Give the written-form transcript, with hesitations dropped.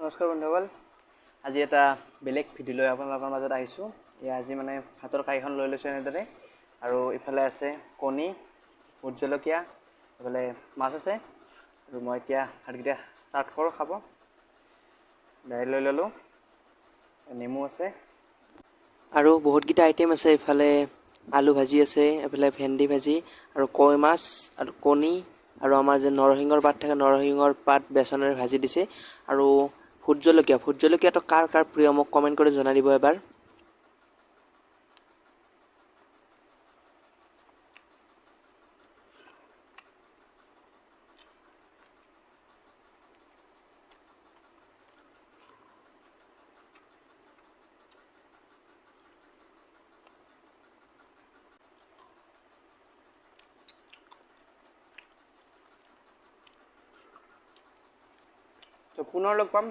নমস্কাৰ বন্ধুসকল, আজি এটা বেলেগ ভিডিঅ' লৈ আপোনালোকৰ মাজত আহিছোঁ। আজি মানে ভাতৰ কাঁহীখন লৈ লৈছোঁ এনেদৰে, আৰু ইফালে আছে কণী, ভোট জলকীয়া, ইফালে মাছ আছে। আৰু মই এতিয়া ভাতকেইটা ষ্টাৰ্ট কৰোঁ খাব। দাইল লৈ ল'লোঁ, নেমু আছে আৰু বহুতকেইটা আইটেম আছে। ইফালে আলু ভাজি আছে, এফালে ভেন্দি ভাজি আৰু কৈ মাছ আৰু কণী, আৰু আমাৰ যে নৰসিংহৰ পাত থাকে, নৰসিংহৰ পাত বেচনেৰে ভাজি দিছে। আৰু ভোট জলকীয়াটো কাৰ কাৰ প্ৰিয় মোক কমেণ্ট কৰি জনাই দিব এবাৰ। পুনৰ লগ পাম